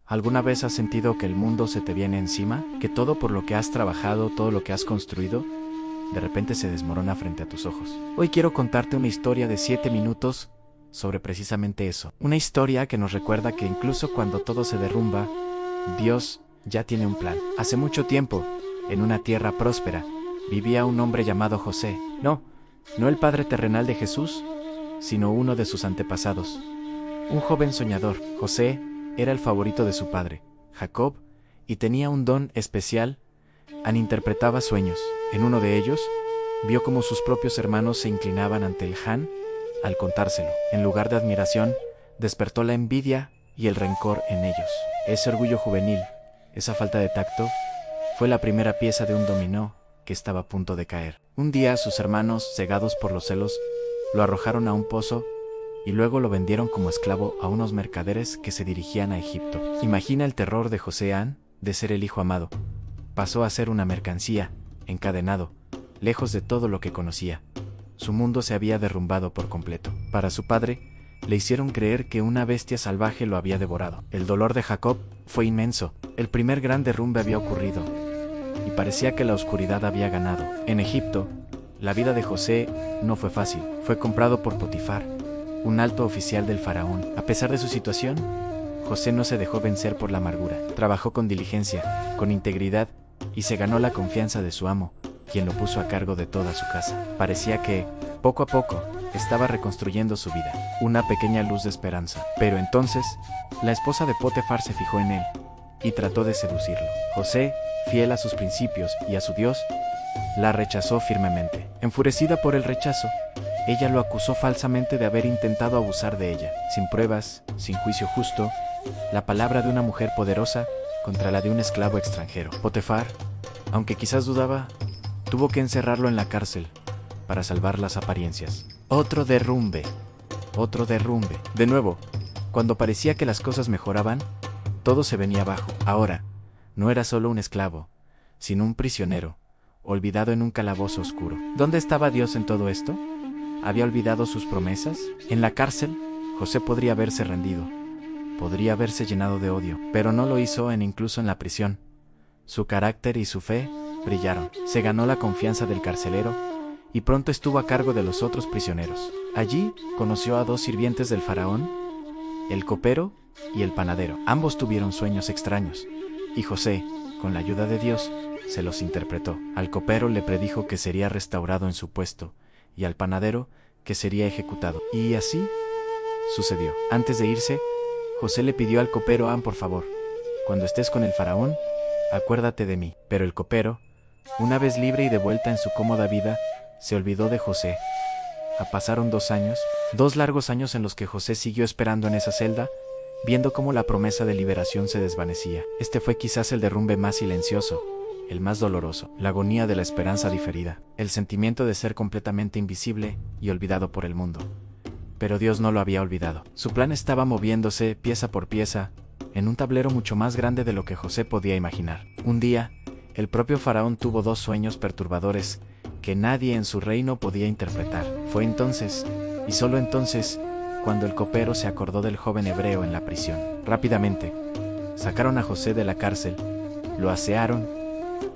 ¿Alguna vez has sentido que el mundo se te viene encima? ¿Que todo por lo que has trabajado, todo lo que has construido, de repente se desmorona frente a tus ojos? Hoy quiero contarte una historia de 7 minutos sobre precisamente eso. Una historia que nos recuerda que incluso cuando todo se derrumba, Dios ya tiene un plan. Hace mucho tiempo, en una tierra próspera, vivía un hombre llamado José. No el padre terrenal de Jesús, sino uno de sus antepasados. Un joven soñador. José era el favorito de su padre, Jacob, y tenía un don especial. Interpretaba sueños. En uno de ellos, vio cómo sus propios hermanos se inclinaban ante el Han al contárselo. En lugar de admiración, despertó la envidia y el rencor en ellos. Ese orgullo juvenil, esa falta de tacto, fue la primera pieza de un dominó que estaba a punto de caer. Un día sus hermanos, cegados por los celos, lo arrojaron a un pozo y luego lo vendieron como esclavo a unos mercaderes que se dirigían a Egipto. Imagina el terror de José de ser el hijo amado. Pasó a ser una mercancía, encadenado, lejos de todo lo que conocía. Su mundo se había derrumbado por completo. Para su padre, le hicieron creer que una bestia salvaje lo había devorado. El dolor de Jacob fue inmenso. El primer gran derrumbe había ocurrido y parecía que la oscuridad había ganado. En Egipto, la vida de José no fue fácil. Fue comprado por Potifar, un alto oficial del faraón. A pesar de su situación, José no se dejó vencer por la amargura. Trabajó con diligencia, con integridad, y se ganó la confianza de su amo, quien lo puso a cargo de toda su casa. Parecía que, poco a poco, estaba reconstruyendo su vida, una pequeña luz de esperanza. Pero entonces, la esposa de Potifar se fijó en él y trató de seducirlo. José, fiel a sus principios y a su Dios, la rechazó firmemente. Enfurecida por el rechazo, ella lo acusó falsamente de haber intentado abusar de ella. Sin pruebas, sin juicio justo, la palabra de una mujer poderosa contra la de un esclavo extranjero. Potifar, aunque quizás dudaba, tuvo que encerrarlo en la cárcel para salvar las apariencias. Otro derrumbe. De nuevo, cuando parecía que las cosas mejoraban, todo se venía abajo. Ahora, no era solo un esclavo, sino un prisionero, olvidado en un calabozo oscuro. ¿Dónde estaba Dios en todo esto? ¿Había olvidado sus promesas? En la cárcel, José podría haberse rendido, podría haberse llenado de odio, pero no lo hizo incluso en la prisión. Su carácter y su fe brillaron. Se ganó la confianza del carcelero y pronto estuvo a cargo de los otros prisioneros. Allí conoció a 2 sirvientes del faraón, el copero y el panadero. Ambos tuvieron sueños extraños, y José, con la ayuda de Dios, se los interpretó. Al copero le predijo que sería restaurado en su puesto, y al panadero que sería ejecutado. Y así sucedió. Antes de irse, José le pidió al copero: por favor, cuando estés con el faraón, acuérdate de mí. Pero el copero, una vez libre y de vuelta en su cómoda vida, se olvidó de José. Pasaron 2 años, 2 largos años en los que José siguió esperando en esa celda, viendo cómo la promesa de liberación se desvanecía. Este fue quizás el derrumbe más silencioso, el más doloroso, la agonía de la esperanza diferida, el sentimiento de ser completamente invisible y olvidado por el mundo. Pero Dios no lo había olvidado. Su plan estaba moviéndose, pieza por pieza, en un tablero mucho más grande de lo que José podía imaginar. Un día, el propio faraón tuvo 2 sueños perturbadores que nadie en su reino podía interpretar. Fue entonces, y solo entonces, cuando el copero se acordó del joven hebreo en la prisión. Rápidamente, sacaron a José de la cárcel, lo asearon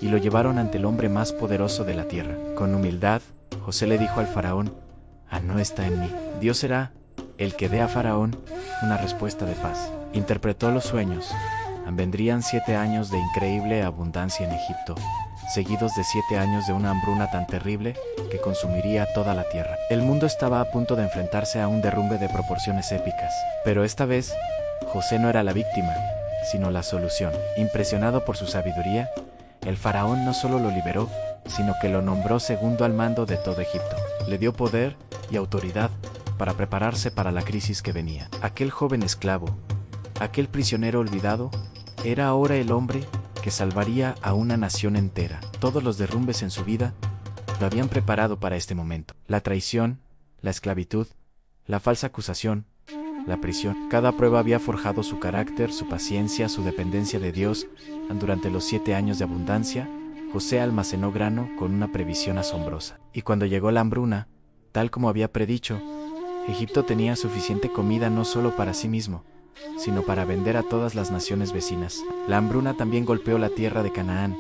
y lo llevaron ante el hombre más poderoso de la tierra. Con humildad, José le dijo al faraón: no está en mí. Dios será el que dé a faraón una respuesta de paz. Interpretó los sueños. Vendrían 7 años de increíble abundancia en Egipto, seguidos de 7 años de una hambruna tan terrible que consumiría toda la tierra. El mundo estaba a punto de enfrentarse a un derrumbe de proporciones épicas. Pero esta vez, José no era la víctima, sino la solución. Impresionado por su sabiduría, el faraón no solo lo liberó, sino que lo nombró segundo al mando de todo Egipto. Le dio poder y autoridad para prepararse para la crisis que venía. Aquel joven esclavo, aquel prisionero olvidado, era ahora el hombre que salvaría a una nación entera. Todos los derrumbes en su vida lo habían preparado para este momento. La traición, la esclavitud, la falsa acusación, la prisión. Cada prueba había forjado su carácter, su paciencia, su dependencia de Dios. Durante los 7 años de abundancia, José almacenó grano con una previsión asombrosa. Y cuando llegó la hambruna, tal como había predicho, Egipto tenía suficiente comida no solo para sí mismo, sino para vender a todas las naciones vecinas. La hambruna también golpeó la tierra de Canaán,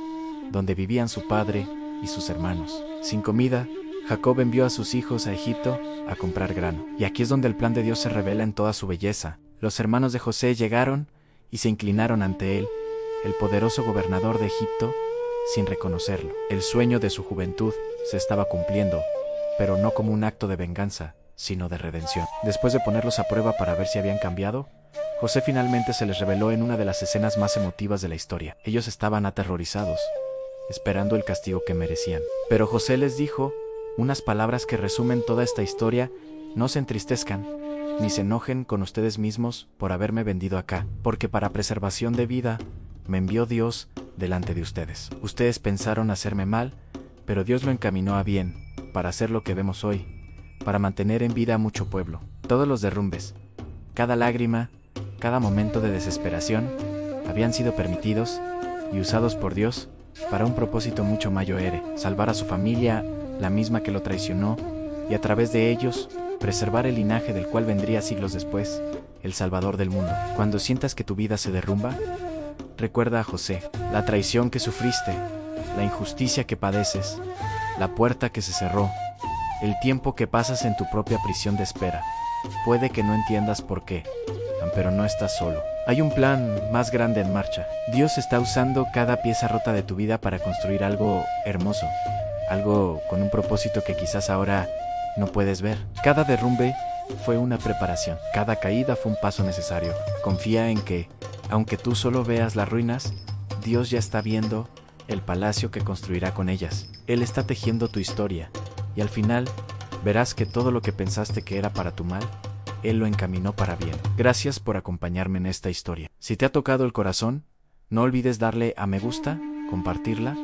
donde vivían su padre y sus hermanos. Sin comida, Jacob envió a sus hijos a Egipto a comprar grano. Y aquí es donde el plan de Dios se revela en toda su belleza. Los hermanos de José llegaron y se inclinaron ante él, el poderoso gobernador de Egipto, sin reconocerlo. El sueño de su juventud se estaba cumpliendo, pero no como un acto de venganza, sino de redención. Después de ponerlos a prueba para ver si habían cambiado, José finalmente se les reveló en una de las escenas más emotivas de la historia. Ellos estaban aterrorizados, esperando el castigo que merecían. Pero José les dijo unas palabras que resumen toda esta historia: no se entristezcan, ni se enojen con ustedes mismos por haberme vendido acá, porque para preservación de vida me envió Dios delante de ustedes. Ustedes pensaron hacerme mal, pero Dios lo encaminó a bien, para hacer lo que vemos hoy, para mantener en vida a mucho pueblo. Todos los derrumbes, cada lágrima, cada momento de desesperación, habían sido permitidos y usados por Dios para un propósito mucho mayor: salvar a su familia, la misma que lo traicionó, y a través de ellos, preservar el linaje del cual vendría siglos después, el Salvador del mundo. Cuando sientas que tu vida se derrumba, recuerda a José, la traición que sufriste, la injusticia que padeces, la puerta que se cerró, el tiempo que pasas en tu propia prisión de espera. Puede que no entiendas por qué, pero no estás solo. Hay un plan más grande en marcha. Dios está usando cada pieza rota de tu vida para construir algo hermoso, algo con un propósito que quizás ahora no puedes ver. Cada derrumbe fue una preparación, cada caída fue un paso necesario. Confía en que, aunque tú solo veas las ruinas, Dios ya está viendo el palacio que construirá con ellas. Él está tejiendo tu historia, y al final verás que todo lo que pensaste que era para tu mal, Él lo encaminó para bien. Gracias por acompañarme en esta historia. Si te ha tocado el corazón, no olvides darle a me gusta, compartirla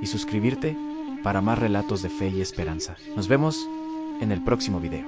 y suscribirte para más relatos de fe y esperanza. Nos vemos en el próximo video.